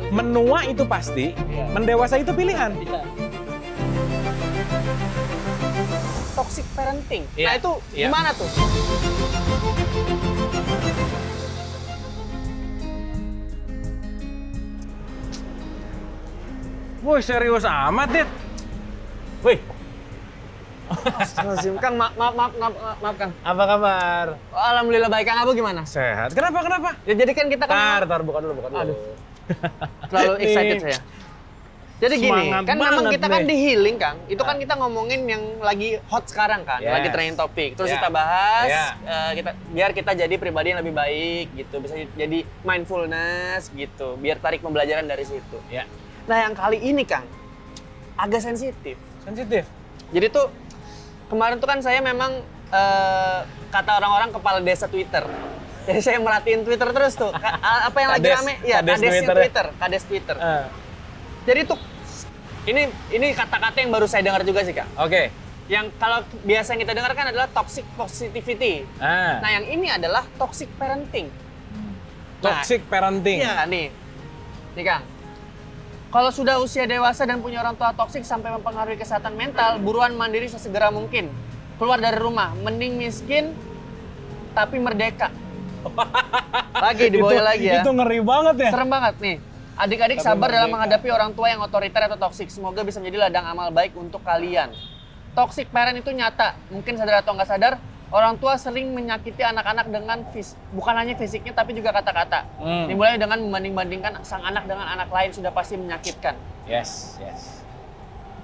Menua itu pasti, mendewasa itu pilihan. Toxic parenting. Iya. Nah itu gimana tuh? Woi, serius amat, Dit. Wih, Astagfirullahaladzim, Kang, maaf, Kang. apa kabar? Alhamdulillah baik, Kang. Abu gimana? Sehat. Kenapa? Ya, jadi kan kita kan Tar, buka dulu. Aduh. terlalu excited saya. Jadi gini, Semangat kan memang banget kita kan nih. di healing, Kang. Itu kan kita ngomongin yang lagi hot sekarang kan, Yes. lagi trending topik. Terus Yeah. kita bahas, Yeah. biar kita jadi pribadi yang lebih baik gitu, bisa jadi mindfulness gitu, biar tarik pembelajaran dari situ. Ya. Nah yang kali ini, Kang, agak sensitif. Sensitif. Jadi tuh kemarin tuh kan saya memang kata orang-orang kepala desa Twitter. Jadi saya merhatiin Twitter terus tuh. Apa yang lagi Kades. rame? Ya, Kades kadesnya Twitter. Kades Twitter. Jadi tuh ini kata-kata yang baru saya dengar juga sih, Kak. Oke. Yang kalau biasa yang kita dengar kan adalah toxic positivity. Nah, yang ini adalah toxic parenting. Toxic parenting. Iya, nih. Nih, Kang. Kalau sudah usia dewasa dan punya orang tua toksik sampai mempengaruhi kesehatan mental, buruan mandiri sesegera mungkin. Keluar dari rumah, mending miskin tapi merdeka. Lagi dibawa lagi ya. Itu ngeri banget ya. Serem banget nih. Adik-adik Tapi sabar dalam merdeka. menghadapi orang tua yang otoriter atau toksik. Semoga bisa menjadi ladang amal baik untuk kalian. Toxic parent itu nyata. Mungkin sadar atau nggak sadar, orang tua sering menyakiti anak-anak dengan bukan hanya fisiknya tapi juga kata-kata. Dimulai dengan membanding-bandingkan sang anak dengan anak lain sudah pasti menyakitkan. Yes.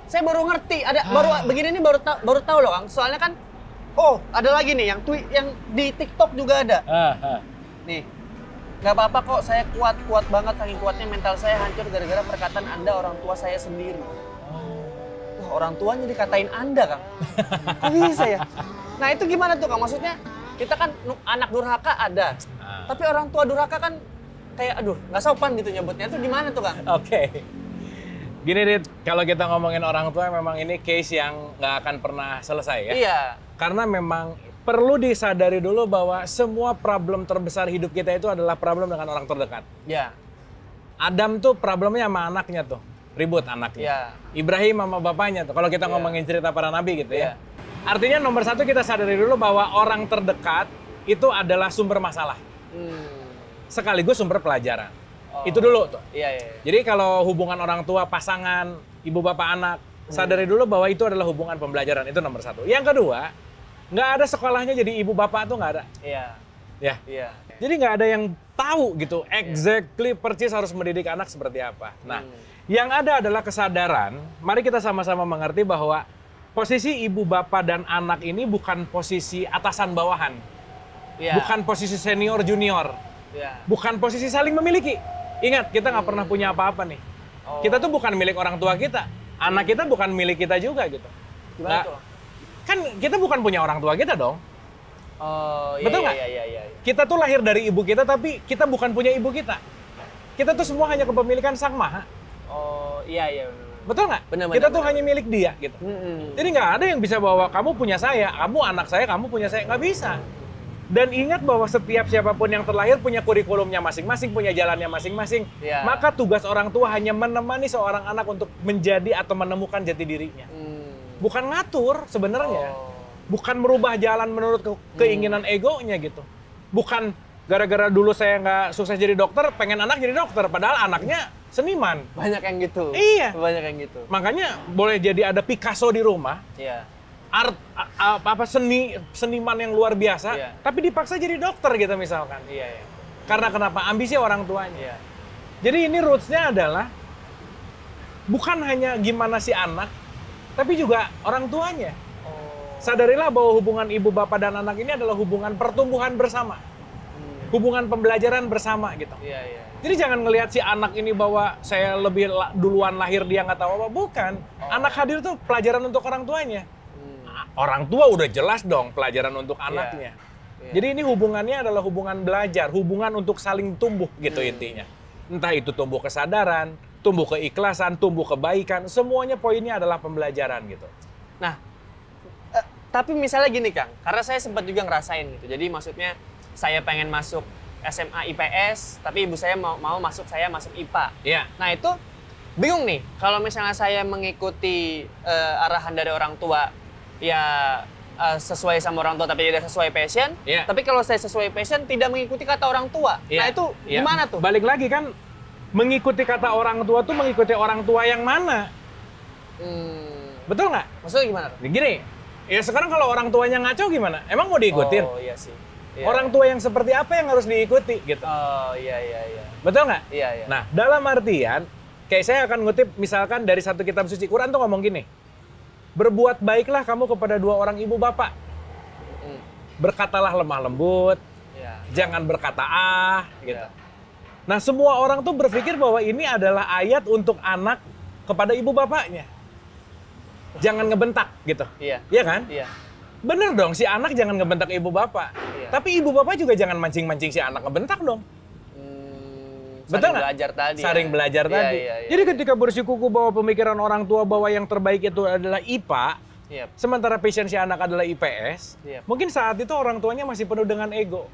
Saya baru ngerti, baru begini nih baru tahu loh, Kang. Soalnya kan ada lagi nih yang di TikTok juga ada. Nih. Nggak apa-apa kok, saya kuat banget, saking kuatnya mental saya hancur gara-gara perkataan Anda orang tua saya sendiri. Wah, orang tuanya dikatain Anda, Kang. Kok bisa ya? Nah, itu gimana tuh, Kang? Maksudnya, kita kan anak durhaka ada. Tapi orang tua durhaka kan kayak, aduh, nggak sopan gitu nyebutnya. Itu gimana tuh, Kang? Oke. Gini, Dit, kalau kita ngomongin orang tua, memang ini case yang nggak akan pernah selesai ya. Iya. Karena memang perlu disadari dulu bahwa semua problem terbesar hidup kita itu adalah problem dengan orang terdekat. Ya. Adam tuh problemnya sama anaknya tuh. Ribut anaknya. Ya. Ibrahim sama bapaknya tuh. Kalau kita Iya. ngomongin cerita para nabi gitu Iya. ya. Artinya nomor satu kita sadari dulu bahwa orang terdekat itu adalah sumber masalah. Sekaligus sumber pelajaran. Itu dulu tuh. Iya. Jadi kalau hubungan orang tua, pasangan, ibu bapak anak, sadari dulu bahwa itu adalah hubungan pembelajaran. Itu nomor satu. Yang kedua, nggak ada sekolahnya jadi ibu bapak tuh nggak ada. Iya. Ya. Iya. Jadi nggak ada yang tahu gitu, exactly persis harus mendidik anak seperti apa. Nah, yang ada adalah kesadaran, mari kita sama-sama mengerti bahwa posisi ibu bapak dan anak ini bukan posisi atasan bawahan. Iya. Bukan posisi senior junior. Iya. Bukan posisi saling memiliki. Ingat, kita nggak pernah punya apa-apa nih. Kita tuh bukan milik orang tua kita. Anak kita bukan milik kita juga gitu. Gimana Nggak- tuh? Kan kita bukan punya orang tua kita dong. Oh, iya. Betul nggak? Iya. Kita tuh lahir dari ibu kita, tapi kita bukan punya ibu kita. Kita tuh semua hanya kepemilikan Sang Maha. Oh, iya. Betul nggak? Benar, Kita tuh benar. hanya milik dia gitu. Jadi nggak ada yang bisa bawa kamu punya saya, kamu anak saya, kamu punya saya. Nggak bisa. Dan ingat bahwa setiap siapapun yang terlahir punya kurikulumnya masing-masing, punya jalannya masing-masing. Iya. Maka tugas orang tua hanya menemani seorang anak untuk menjadi atau menemukan jati dirinya. Bukan ngatur sebenarnya. Bukan merubah jalan menurut keinginan egonya gitu. Bukan gara-gara dulu saya nggak sukses jadi dokter, pengen anak jadi dokter. Padahal anaknya seniman. Banyak yang gitu. Iya. Banyak yang gitu. Makanya boleh jadi ada Picasso di rumah, Iya. seniman yang luar biasa, Iya. tapi dipaksa jadi dokter gitu misalkan. Iya. Karena kenapa? Ambisi orang tuanya. Iya. Jadi ini roots-nya adalah bukan hanya gimana si anak, tapi juga orang tuanya. Sadarilah bahwa hubungan ibu bapak dan anak ini adalah hubungan pertumbuhan bersama. Hubungan pembelajaran bersama gitu. Iya. Jadi jangan ngelihat si anak ini bahwa saya lebih duluan lahir dia nggak tahu apa. Bukan. Anak hadir tuh pelajaran untuk orang tuanya. Orang tua udah jelas dong pelajaran untuk anaknya. Jadi ini hubungannya adalah hubungan belajar, hubungan untuk saling tumbuh gitu intinya. Entah itu tumbuh kesadaran, tumbuh keikhlasan, tumbuh kebaikan, semuanya poinnya adalah pembelajaran gitu. Nah, tapi misalnya gini, Kang, karena saya sempat juga ngerasain gitu. Jadi maksudnya saya pengen masuk SMA IPS, tapi ibu saya mau masuk IPA. Iya. Nah itu bingung nih, kalau misalnya saya mengikuti arahan dari orang tua, ya sesuai sama orang tua tapi tidak sesuai passion. Iya. Tapi kalau saya sesuai passion tidak mengikuti kata orang tua, nah itu gimana tuh? Balik lagi kan, mengikuti kata orang tua tuh mengikuti orang tua yang mana? Betul nggak? Maksudnya gimana? Gini, ya sekarang kalau orang tuanya ngaco gimana? Emang mau diikutin? Oh iya sih. Iya. Orang tua yang seperti apa yang harus diikuti gitu? Oh iya. Betul nggak? Iya. Nah, dalam artian, kayak saya akan ngutip misalkan dari satu kitab suci Quran tuh ngomong gini. Berbuat baiklah kamu kepada dua orang ibu bapak. Berkatalah lemah lembut. Iya. Jangan berkata gitu. Iya. Nah, semua orang tuh berpikir bahwa ini adalah ayat untuk anak kepada ibu bapaknya. Jangan ngebentak gitu. Iya. Iya kan? Iya. Bener dong, si anak jangan ngebentak ibu bapak. Iya. Tapi ibu bapak juga jangan mancing-mancing si anak ngebentak dong. Betul nggak? Belajar tadi. Saring belajar tadi. Iya. Jadi ketika bersikuku bahwa pemikiran orang tua bahwa yang terbaik itu adalah IPA, sementara passion si anak adalah IPS, mungkin saat itu orang tuanya masih penuh dengan ego.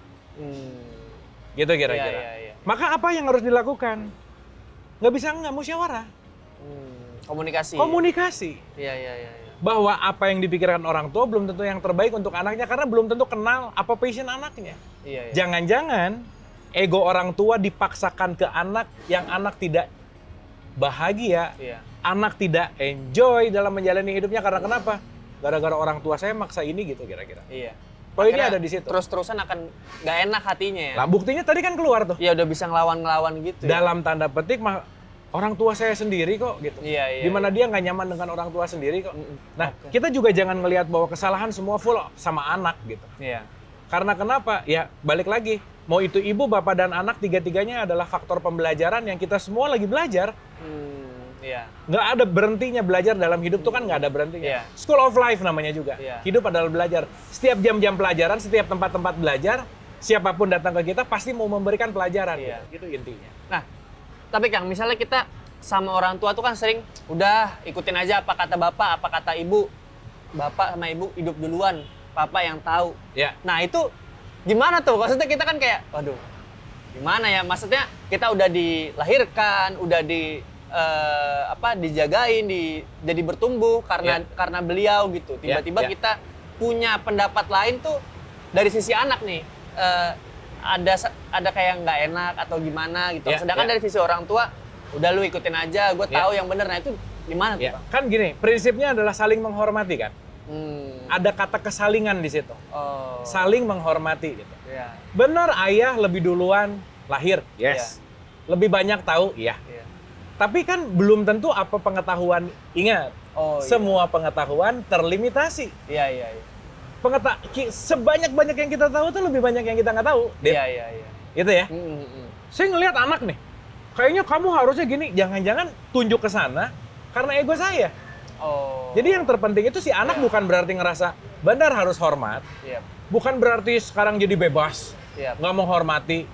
Gitu kira-kira. Iya. Maka apa yang harus dilakukan? Nggak musyawarah. Komunikasi. Iya. Bahwa apa yang dipikirkan orang tua belum tentu yang terbaik untuk anaknya karena belum tentu kenal apa passion anaknya. Iya. Jangan-jangan ego orang tua dipaksakan ke anak yang anak tidak bahagia, anak tidak enjoy dalam menjalani hidupnya karena kenapa? Gara-gara orang tua saya maksa ini gitu kira-kira. Iya. Poinnya ada di situ. Terus-terusan akan nggak enak hatinya ya. Lah buktinya tadi kan keluar tuh. Ya udah bisa ngelawan gitu. Dalam tanda petik orang tua saya sendiri kok gitu. Iya. Dimana dia nggak nyaman dengan orang tua sendiri kok. Nah, kita juga jangan ngelihat bahwa kesalahan semua full sama anak gitu. Iya. Karena kenapa? Ya balik lagi. Mau itu ibu, bapak, dan anak, tiga-tiganya adalah faktor pembelajaran yang kita semua lagi belajar. Iya. Nggak ada berhentinya belajar dalam hidup tuh kan nggak ada berhentinya. School of Life namanya juga. Hidup adalah belajar. Setiap jam-jam pelajaran, setiap tempat-tempat belajar, siapapun datang ke kita pasti mau memberikan pelajaran. Gitu intinya. Nah, tapi Kang, misalnya kita sama orang tua tuh kan sering, udah ikutin aja apa kata bapak, apa kata ibu. Bapak sama ibu hidup duluan, papa yang tahu. Ya. Nah itu gimana tuh? Maksudnya kita kan kayak, waduh, gimana ya? Maksudnya kita udah dilahirkan, udah dijagain, jadi bertumbuh karena beliau gitu. Tiba-tiba kita punya pendapat lain tuh dari sisi anak nih. Ada kayak nggak enak atau gimana gitu. Sedangkan dari sisi orang tua, udah lu ikutin aja, gue tahu yang bener. Nah itu gimana tuh, Bang? Kan gini, prinsipnya adalah saling menghormati kan. Ada kata kesalingan di situ. Saling menghormati gitu. Bener ayah lebih duluan lahir, yes. Lebih banyak tahu, iya. Tapi kan belum tentu apa pengetahuan, ingat. Semua pengetahuan terlimitasi. Iya. Sebanyak-banyak yang kita tahu tuh lebih banyak yang kita nggak tahu. Iya. Itu ya. Saya ngelihat anak nih, kayaknya kamu harusnya gini. Jangan-jangan tunjuk ke sana karena ego saya. Jadi yang terpenting itu si anak bukan berarti ngerasa Bandar harus hormat. Bukan berarti sekarang jadi bebas, nggak menghormati,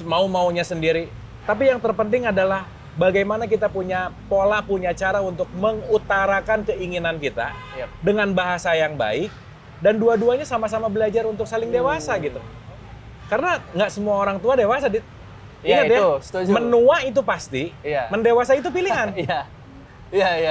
mau-maunya sendiri. Tapi yang terpenting adalah bagaimana kita punya pola, punya cara untuk mengutarakan keinginan kita dengan bahasa yang baik. Dan dua-duanya sama-sama belajar untuk saling dewasa gitu. Karena nggak semua orang tua dewasa, Dit. Ingat ya, menua itu pasti, mendewasa itu pilihan. Iya.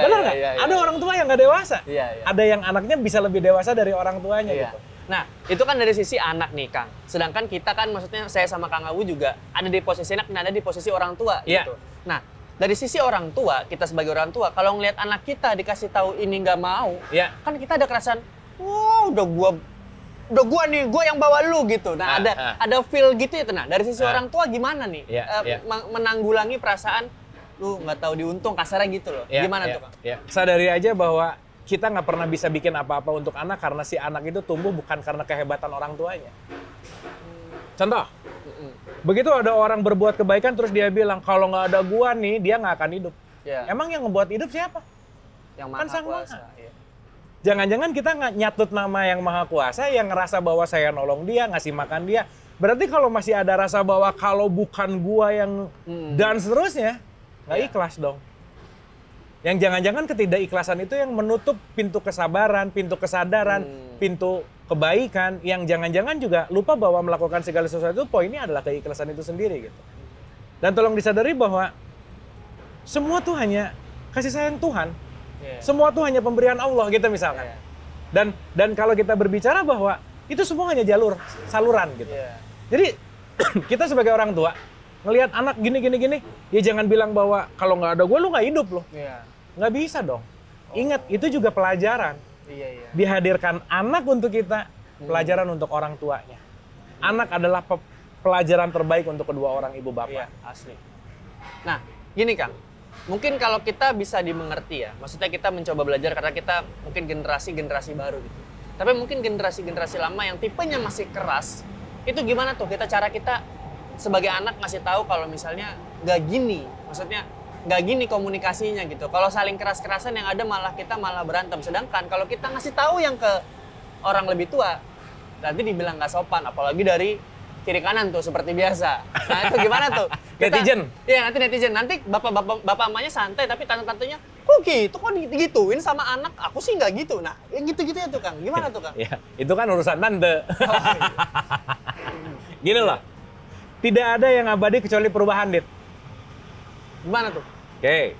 Benar nggak? Ada orang tua yang nggak dewasa. Ada yang anaknya bisa lebih dewasa dari orang tuanya gitu. Nah, itu kan dari sisi anak nih, Kang. Sedangkan kita kan, maksudnya saya sama Kang Awu juga ada di posisi anak dan ada di posisi orang tua gitu. Nah, dari sisi orang tua, kita sebagai orang tua, kalau ngelihat anak kita dikasih tahu ini nggak mau, kan kita ada kerasan, wow, udah gua nih, gua yang bawa lu gitu. Nah, ada feel gitu ya, tenang. Dari sisi orang tua gimana nih menanggulangi perasaan lu nggak tahu diuntung, kasarnya gitu loh. Gimana tuh, Kang? Sadari aja bahwa kita nggak pernah bisa bikin apa-apa untuk anak karena si anak itu tumbuh bukan karena kehebatan orang tuanya. Contoh, begitu ada orang berbuat kebaikan terus dia bilang kalau nggak ada gua nih dia nggak akan hidup. Emang yang ngebuat hidup siapa? Yang kan Maha Sang Kuasa. Maha. Jangan-jangan kita nggak nyatut nama yang Maha Kuasa yang ngerasa bahwa saya nolong dia, ngasih makan dia. Berarti kalau masih ada rasa bahwa kalau bukan gua yang dan seterusnya, nggak ikhlas dong. Yang jangan-jangan ketidakikhlasan itu yang menutup pintu kesabaran, pintu kesadaran, pintu kebaikan, yang jangan-jangan juga lupa bahwa melakukan segala sesuatu poinnya adalah keikhlasan itu sendiri gitu. Dan tolong disadari bahwa semua tuh hanya kasih sayang Tuhan. Semua tuh hanya pemberian Allah gitu misalkan. Dan kalau kita berbicara bahwa itu semua hanya saluran gitu. Jadi kita sebagai orang tua ngelihat anak gini, ya jangan bilang bahwa kalau nggak ada gue lu nggak hidup loh. Nggak bisa dong. Ingat, itu juga pelajaran. Dihadirkan anak untuk kita, pelajaran untuk orang tuanya. Anak adalah pelajaran terbaik untuk kedua orang ibu bapak. Asli. Nah, gini Kang. Mungkin kalau kita bisa dimengerti ya, maksudnya kita mencoba belajar karena kita mungkin generasi baru gitu. Tapi mungkin generasi lama yang tipenya masih keras, itu gimana tuh cara kita sebagai anak ngasih tahu kalau misalnya nggak gini, maksudnya nggak gini komunikasinya gitu. Kalau saling keras-kerasan yang ada kita malah berantem. Sedangkan kalau kita ngasih tahu yang ke orang lebih tua, nanti dibilang nggak sopan, apalagi dari kiri kanan tuh seperti biasa. Nah itu gimana tuh? Netizen? Iya nanti netizen. Nanti bapak emaknya santai tapi tante-tantenya kok gitu? Kok digituin sama anak? Aku sih nggak gitu. Nah yang gitu-gitu ya tuh Kang. Gimana tuh Kang? Ya, itu kan urusan tante. Gini loh. Tidak ada yang abadi kecuali perubahan, Dit. Gimana tuh? Oke.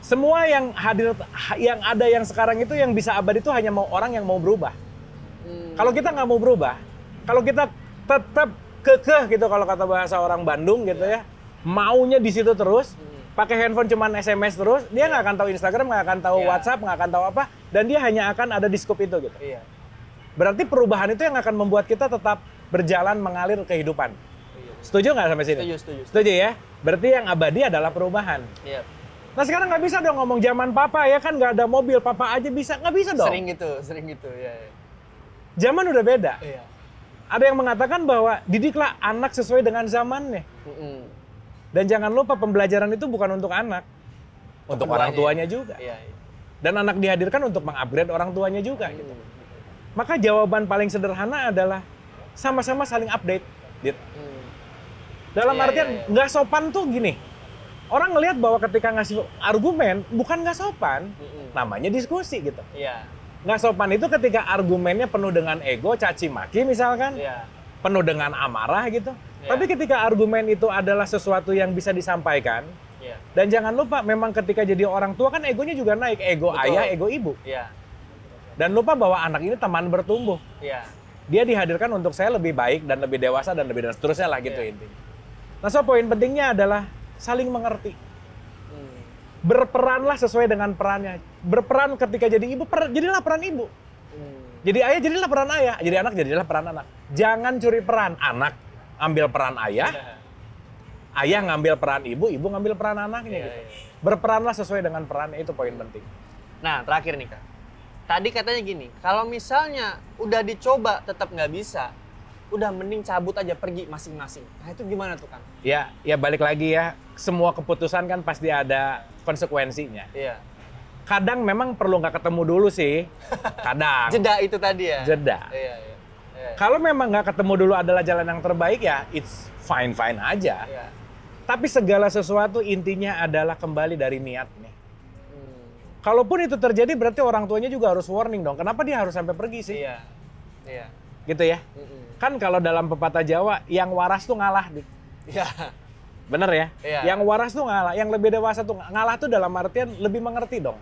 Semua yang hadir, yang ada yang sekarang itu yang bisa abadi itu hanya orang yang mau berubah. Kalau kita nggak mau berubah, kalau kita tetap kekeh gitu kalau kata bahasa orang Bandung gitu ya, maunya di situ terus, pakai handphone cuman SMS terus, dia nggak akan tahu Instagram, nggak akan tahu WhatsApp, nggak akan tahu apa, dan dia hanya akan ada di scoop itu gitu. Berarti perubahan itu yang akan membuat kita tetap berjalan mengalir kehidupan. Setuju nggak sampai sini? Setuju ya. Berarti yang abadi adalah perubahan. Nah sekarang nggak bisa dong ngomong zaman papa ya kan nggak ada mobil, papa aja bisa, nggak bisa dong. Sering gitu. Zaman udah beda. Ada yang mengatakan bahwa didiklah anak sesuai dengan zamannya. Dan jangan lupa pembelajaran itu bukan untuk anak, untuk orang tuanya juga. Dan anak dihadirkan untuk mengupgrade orang tuanya juga. Gitu. Maka jawaban paling sederhana adalah sama-sama saling update. Dalam artian nggak sopan tuh gini. Orang ngelihat bahwa ketika ngasih argumen bukan nggak sopan, namanya diskusi gitu. Nggak sopan itu ketika argumennya penuh dengan ego, caci maki misalkan, penuh dengan amarah gitu. Tapi ketika argumen itu adalah sesuatu yang bisa disampaikan, dan jangan lupa memang ketika jadi orang tua kan egonya juga naik, ego ayah, ego ibu. Dan lupa bahwa anak ini teman bertumbuh. Dia dihadirkan untuk saya lebih baik dan lebih dewasa dan lebih dan seterusnya lah gitu intinya. Nah so poin pentingnya adalah saling mengerti. Berperanlah sesuai dengan perannya. Berperan ketika jadi ibu, jadilah peran ibu. Jadi ayah, jadilah peran ayah. Jadi anak, jadilah peran anak. Jangan curi peran. Anak ambil peran ayah, ayah ngambil peran ibu, ibu ngambil peran anaknya. Gitu. Berperanlah sesuai dengan perannya, itu poin penting. Nah, terakhir nih Kak. Tadi katanya gini, kalau misalnya udah dicoba tetap nggak bisa, udah mending cabut aja pergi masing-masing. Nah itu gimana tuh Kang? Ya balik lagi ya. Semua keputusan kan pasti ada konsekuensinya. Kadang memang perlu nggak ketemu dulu sih. Kadang. Jeda itu tadi ya? Jeda. Kalau memang nggak ketemu dulu adalah jalan yang terbaik ya, it's fine-fine aja. Tapi segala sesuatu intinya adalah kembali dari niatnya. Kalaupun itu terjadi berarti orang tuanya juga harus warning dong. Kenapa dia harus sampai pergi sih? Gitu ya? Kan kalau dalam pepatah Jawa, yang waras tuh ngalah. Bener ya? Yang waras tuh ngalah, yang lebih dewasa tuh ngalah tuh dalam artian lebih mengerti dong.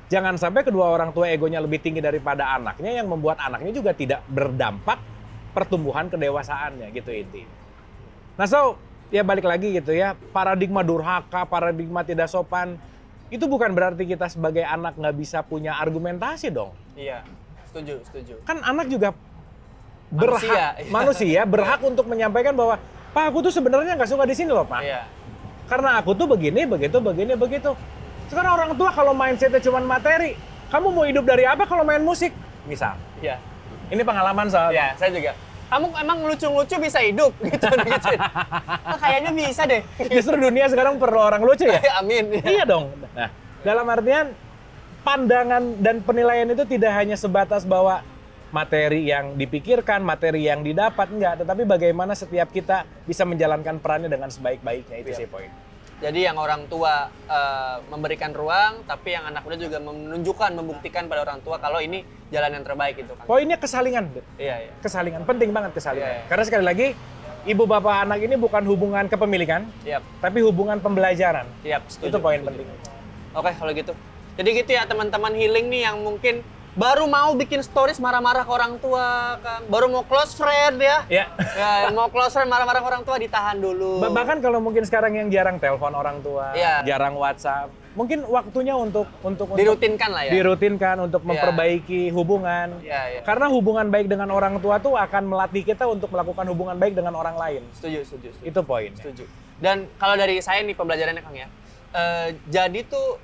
Jangan sampai kedua orang tua egonya lebih tinggi daripada anaknya yang membuat anaknya juga tidak berdampak pertumbuhan kedewasaannya gitu intinya. Nah so, ya balik lagi gitu ya, paradigma durhaka, paradigma tidak sopan, itu bukan berarti kita sebagai anak nggak bisa punya argumentasi dong. Setuju. Kan anak juga berhak, manusia berhak untuk menyampaikan bahwa Pak, aku tuh sebenarnya nggak suka di sini loh, Pak. Karena aku tuh begini, begitu. Sekarang orang tua kalau mindsetnya cuma materi, kamu mau hidup dari apa kalau main musik? Misal. Ini pengalaman soalnya. Saya juga. Kamu emang lucu-lucu bisa hidup gitu. Nah, kayaknya bisa deh. Justru dunia sekarang perlu orang lucu ya? Amin. Iya dong. Nah, dalam artian pandangan dan penilaian itu tidak hanya sebatas bahwa materi yang dipikirkan, materi yang didapat, enggak. Tetapi bagaimana setiap kita bisa menjalankan perannya dengan sebaik-baiknya, itu sih poin. Jadi yang orang tua memberikan ruang, tapi yang anak muda juga menunjukkan, membuktikan pada orang tua kalau ini jalan yang terbaik itu kan. Poinnya kesalingan. Iya. Kesalingan, penting banget kesalingan. Iya. Karena sekali lagi, ibu bapak anak ini bukan hubungan kepemilikan, tapi hubungan pembelajaran. Setuju. Itu poin penting. Oke, kalau gitu. Jadi gitu ya teman-teman healing nih yang mungkin baru mau bikin stories marah-marah ke orang tua, kan. Baru mau close friend ya. Ya. Ya, mau close friend marah-marah ke orang tua ditahan dulu. Bahkan kalau mungkin sekarang yang jarang telepon orang tua, jarang WhatsApp, mungkin waktunya untuk dirutinkan lah ya. Dirutinkan untuk memperbaiki hubungan. Karena hubungan baik dengan orang tua tuh akan melatih kita untuk melakukan hubungan baik dengan orang lain. Setuju. Itu poin. Setuju. Dan kalau dari saya nih pembelajarannya Kang ya. Jadi tuh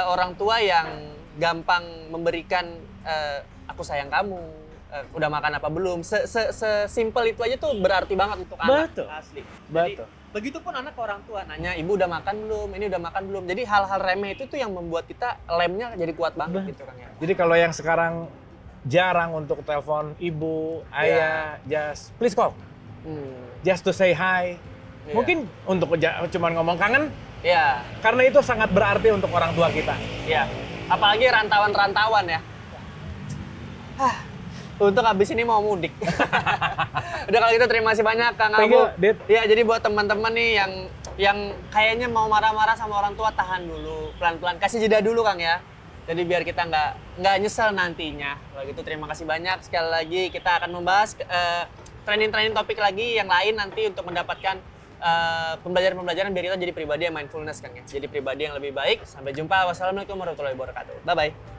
orang tua yang gampang memberikan aku sayang kamu, udah makan apa belum, sesimpel itu aja tuh berarti banget untuk anak. Betul. Asli. Betul. Jadi, begitupun anak ke orang tua nanya, ibu udah makan belum, ini udah makan belum. Jadi hal-hal remeh itu tuh yang membuat kita lemnya jadi kuat banget gitu kan ya. Jadi kalau yang sekarang jarang untuk telepon ibu, ayah, just please call, just to say hi. Mungkin untuk cuman ngomong kangen. Karena itu sangat berarti untuk orang tua kita. Apalagi rantauan-rantauan ya. Untuk habis ini mau mudik. Udah kalau gitu terima kasih banyak Kang Abu. Ya, jadi buat teman-teman nih yang kayaknya mau marah-marah sama orang tua, tahan dulu, pelan-pelan, kasih jeda dulu Kang ya. Jadi biar kita nggak nyesel nantinya. Kalau gitu terima kasih banyak. Sekali lagi kita akan membahas trending-trending topik lagi yang lain nanti untuk mendapatkan pembelajaran-pembelajaran biar kita jadi pribadi yang mindfulness Kang ya. Jadi pribadi yang lebih baik. Sampai jumpa. Wassalamualaikum warahmatullahi wabarakatuh. Bye-bye.